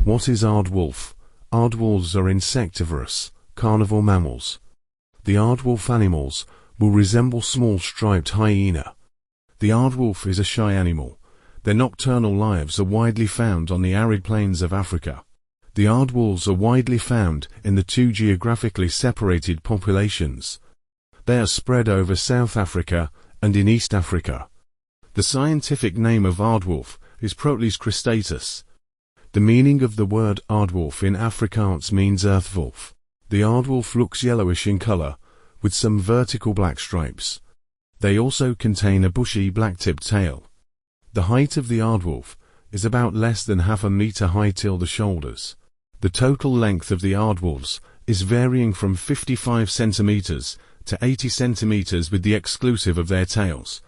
What is aardwolf? Aardwolves are insectivorous, carnivore mammals. The aardwolf animals will resemble small striped hyena. The aardwolf is a shy animal. Their nocturnal lives are widely found on the arid plains of Africa. The aardwolves are widely found in the two geographically separated populations. They are spread over South Africa and in East Africa. The scientific name of aardwolf is Protles cristatus. The meaning of the word aardwolf in Afrikaans means earth wolf. The aardwolf looks yellowish in color, with some vertical black stripes. They also contain a bushy black-tipped tail. The height of the aardwolf is about less than half a meter high till the shoulders. The total length of the aardwolves is varying from 55 centimeters to 80 centimeters with the exclusive of their tails.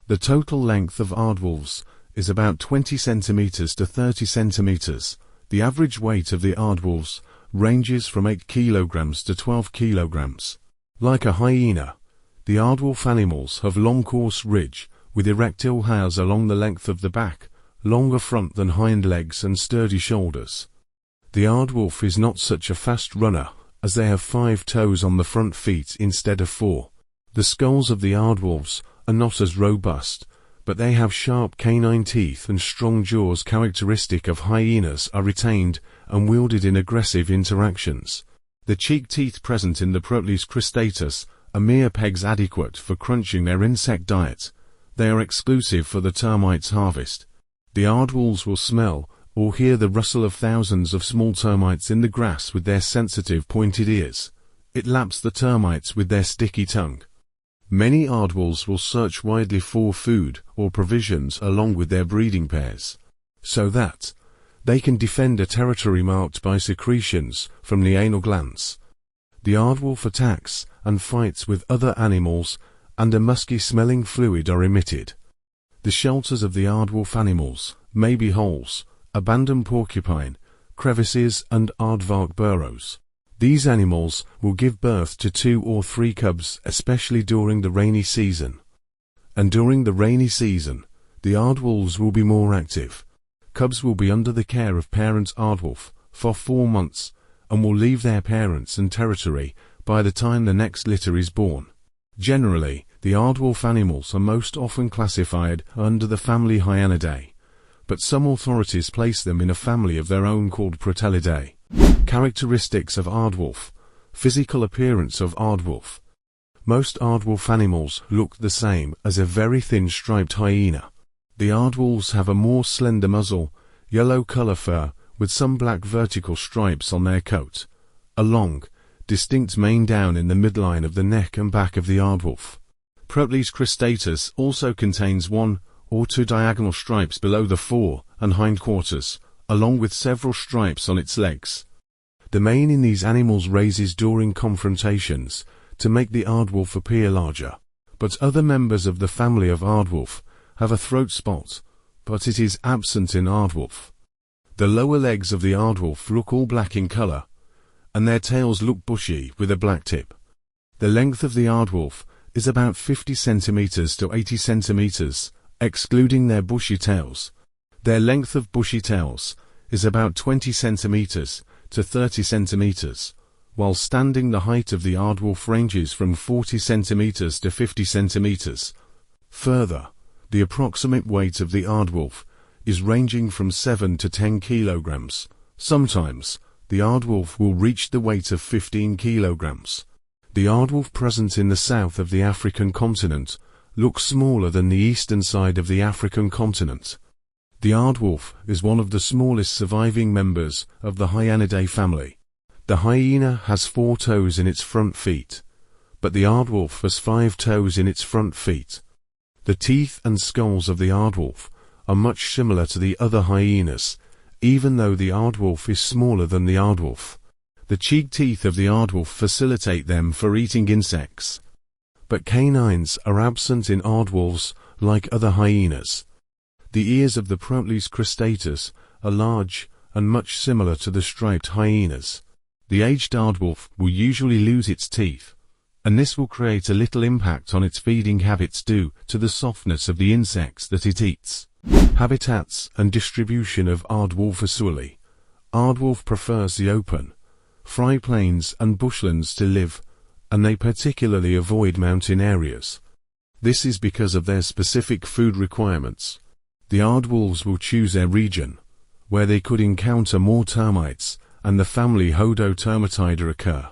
The total length of aardwolves is about 20 centimeters to 30 centimeters. The average weight of the aardwolves ranges from 8 kilograms to 12 kilograms. Like a hyena, the aardwolf animals have long coarse ridge with erectile hairs along the length of the back, longer front than hind legs and sturdy shoulders. The aardwolf is not such a fast runner, as they have 5 toes on the front feet instead of 4. The skulls of the aardwolves are not as robust, but they have sharp canine teeth and strong jaws characteristic of hyenas are retained and wielded in aggressive interactions. The cheek teeth present in the Protles cristatus are mere pegs adequate for crunching their insect diet. They are exclusive for the termites harvest. The aardwolves will smell or hear the rustle of thousands of small termites in the grass with their sensitive pointed ears. It laps the termites with their sticky tongue. Many aardwolves will search widely for food or provisions along with their breeding pairs, so that they can defend a territory marked by secretions from the anal glands. The aardwolf attacks and fights with other animals, and a musky-smelling fluid are emitted. The shelters of the aardwolf animals may be holes, abandoned porcupine, crevices and aardvark burrows. These animals will give birth to 2 or 3 cubs, especially during the rainy season. And during the rainy season, the aardwolves will be more active. Cubs will be under the care of parent aardwolf for 4 months, and will leave their parents and territory by the time the next litter is born. Generally, the aardwolf animals are most often classified under the family Hyenidae, but some authorities place them in a family of their own called Protelidae. Characteristics of aardwolf. Physical appearance of aardwolf. Most aardwolf animals look the same as a very thin striped hyena. The aardwolves have a more slender muzzle, yellow color fur, with some black vertical stripes on their coat. A long, distinct mane down in the midline of the neck and back of the aardwolf. Protles cristatus also contains 1 or 2 diagonal stripes below the fore and hindquarters, along with several stripes on its legs. The mane in these animals raises during confrontations to make the aardwolf appear larger. But other members of the family of aardwolf have a throat spot, but it is absent in aardwolf. The lower legs of the aardwolf look all black in color, and their tails look bushy with a black tip. The length of the aardwolf is about 50 centimeters to 80 centimeters, excluding their bushy tails. Their length of bushy tails is about 20 centimeters to 30 centimeters, while standing the height of the aardwolf ranges from 40 centimeters to 50 centimeters. Further, the approximate weight of the aardwolf is ranging from 7 to 10 kilograms. Sometimes, the aardwolf will reach the weight of 15 kilograms. The aardwolf present in the south of the African continent looks smaller than the eastern side of the African continent. The aardwolf is one of the smallest surviving members of the Hyenidae family. The hyena has 4 toes in its front feet, but the aardwolf has 5 toes in its front feet. The teeth and skulls of the aardwolf are much similar to the other hyenas, even though the aardwolf is smaller than the aardwolf. The cheek teeth of the aardwolf facilitate them for eating insects. But canines are absent in aardwolves like other hyenas. The ears of the Protles cristatus are large and much similar to the striped hyenas. The aged aardwolf will usually lose its teeth, and this will create a little impact on its feeding habits due to the softness of the insects that it eats. Habitats and distribution of Aardwolf. Aardwolf prefers the open, fry plains and bushlands to live, and they particularly avoid mountain areas. This is because of their specific food requirements. The aardwolves will choose their region, where they could encounter more termites, and the family Hodotermitida occur.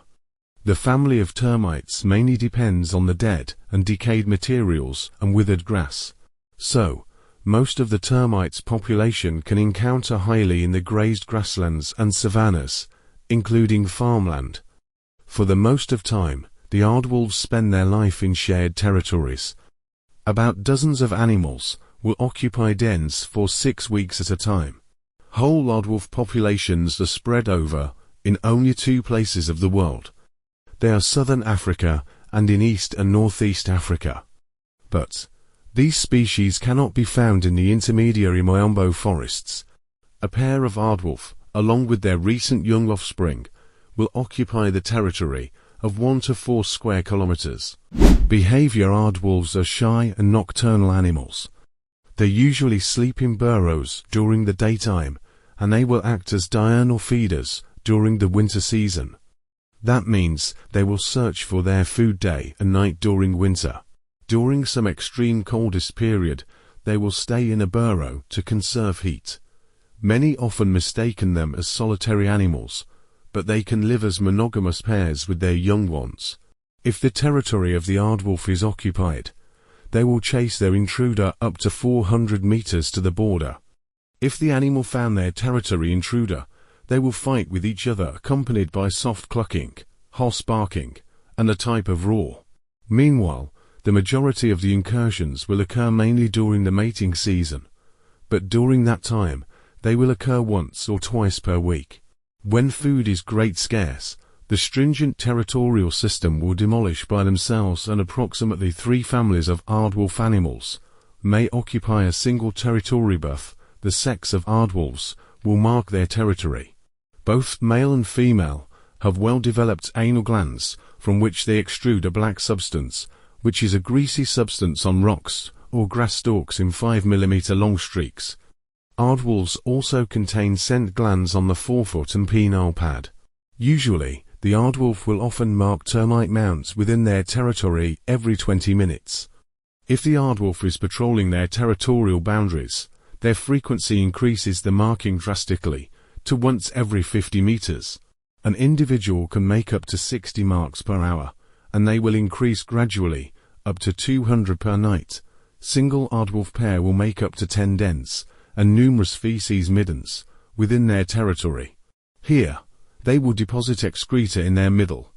The family of termites mainly depends on the dead and decayed materials and withered grass. So, most of the termites' population can encounter highly in the grazed grasslands and savannas, including farmland. For the most of time, the aardwolves spend their life in shared territories. About dozens of animals will occupy dens for 6 weeks at a time. Whole aardwolf populations are spread over in only 2 places of the world. They are Southern Africa and in East and Northeast Africa. But these species cannot be found in the intermediary Miombo forests. A pair of aardwolf, along with their recent young offspring, will occupy the territory of 1 to 4 square kilometers. Behavior: aardwolves are shy and nocturnal animals. They usually sleep in burrows during the daytime, and they will act as diurnal feeders during the winter season. That means they will search for their food day and night during winter. During some extreme coldest period, they will stay in a burrow to conserve heat. Many often mistaken them as solitary animals, but they can live as monogamous pairs with their young ones. If the territory of the aardwolf is occupied, they will chase their intruder up to 400 meters to the border. If the animal found their territory intruder, they will fight with each other, accompanied by soft clucking, hoarse barking, and a type of roar. Meanwhile, the majority of the incursions will occur mainly during the mating season, but during that time, they will occur once or twice per week. When food is great scarce, the stringent territorial system will demolish by themselves, and approximately 3 families of aardwolf animals may occupy a single territory. Both the sex of aardwolves will mark their territory. Both male and female have well-developed anal glands from which they extrude a black substance, which is a greasy substance on rocks or grass stalks in 5 mm long streaks. Aardwolves also contain scent glands on the forefoot and penile pad. Usually, the aardwolf will often mark termite mounds within their territory every 20 minutes. If the aardwolf is patrolling their territorial boundaries, their frequency increases the marking drastically to once every 50 meters. An individual can make up to 60 marks per hour, and they will increase gradually, up to 200 per night. Single aardwolf pair will make up to 10 dens, and numerous feces middens, within their territory. Here, they will deposit excreta in their middle,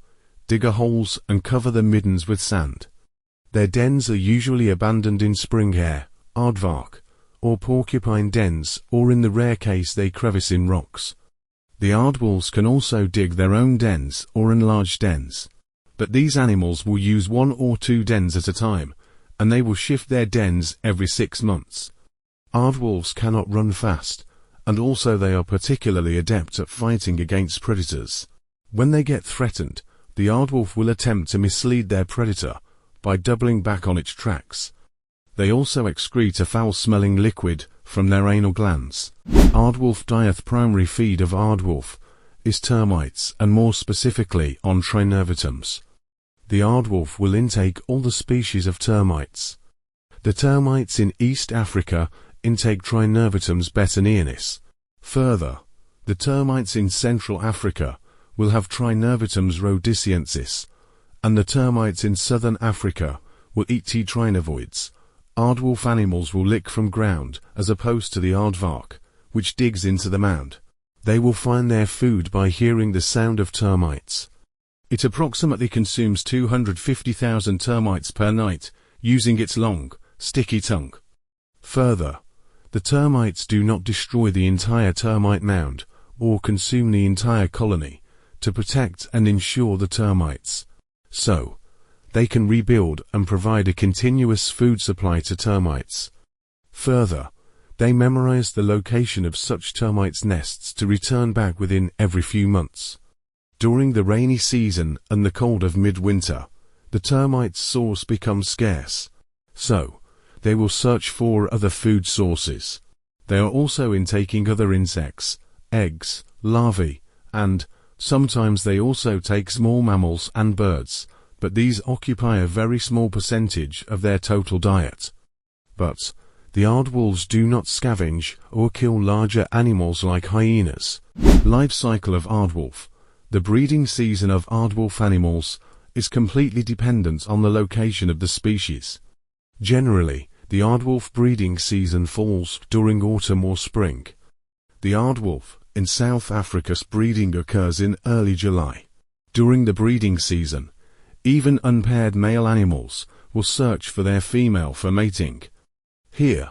dig holes and cover the middens with sand. Their dens are usually abandoned in spring hare, aardvark, or porcupine dens, or in the rare case they crevice in rocks. The aardwolves can also dig their own dens or enlarge dens, but these animals will use 1 or 2 dens at a time, and they will shift their dens every 6 months. Aardwolves cannot run fast, and also they are particularly adept at fighting against predators. When they get threatened, the aardwolf will attempt to mislead their predator by doubling back on its tracks. They also excrete a foul-smelling liquid from their anal glands. Aardwolf diet: primary feed of aardwolf is termites, and more specifically on Trinervitums. The aardwolf will intake all the species of termites. The termites in East Africa intake Trinervitums betonianis. Further, the termites in Central Africa will have Trinervitums rhodesiensis, and the termites in Southern Africa will eat T. trinevoids. Aardwolf animals will lick from ground as opposed to the aardvark, which digs into the mound. They will find their food by hearing the sound of termites. It approximately consumes 250,000 termites per night, using its long, sticky tongue. Further, the termites do not destroy the entire termite mound or consume the entire colony to protect and ensure the termites. So, they can rebuild and provide a continuous food supply to termites. Further, they memorize the location of such termites' nests to return back within every few months. During the rainy season and the cold of midwinter, the termites' source becomes scarce. So, they will search for other food sources. They are also intaking other insects eggs, larvae, and sometimes they also take small mammals and birds, but these occupy a very small percentage of their total diet. But the aardwolves do not scavenge or kill larger animals like hyenas. Life cycle of aardwolf. The breeding season of aardwolf animals is completely dependent on the location of the species. Generally, the aardwolf breeding season falls during autumn or spring. The aardwolf in South Africa's breeding occurs in early July. During the breeding season, even unpaired male animals will search for their female for mating. Here,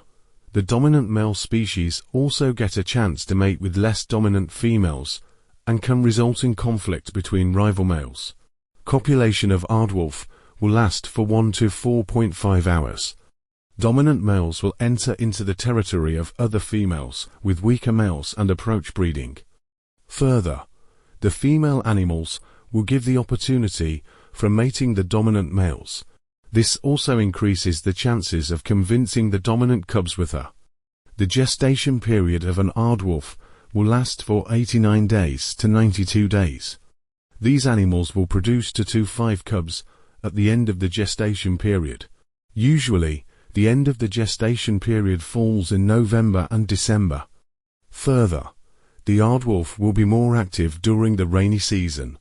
the dominant male species also get a chance to mate with less dominant females and can result in conflict between rival males. Copulation of aardwolf will last for 1 to 4.5 hours. Dominant males will enter into the territory of other females with weaker males and approach breeding. Further, the female animals will give the opportunity for mating the dominant males. This also increases the chances of convincing the dominant cubs with her. The gestation period of an aardwolf will last for 89 days to 92 days. These animals will produce 2 to 5 cubs at the end of the gestation period. Usually, the end of the gestation period falls in November and December. Further, the aardwolf will be more active during the rainy season.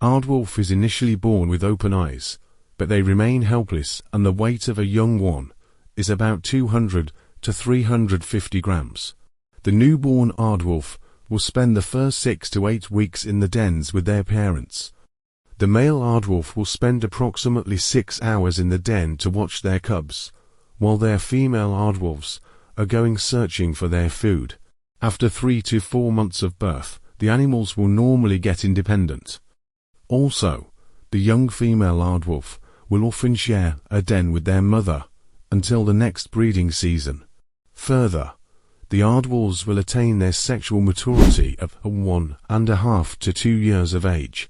Aardwolf is initially born with open eyes, but they remain helpless, and the weight of a young one is about 200 to 350 grams. The newborn aardwolf will spend the first 6 to 8 weeks in the dens with their parents. The male aardwolf will spend approximately 6 hours in the den to watch their cubs, while their female aardwolves are going searching for their food. After 3 to 4 months of birth, the animals will normally get independent. Also, the young female aardwolf will often share a den with their mother until the next breeding season. Further, the aardwolves will attain their sexual maturity of 1.5 to 2 years of age.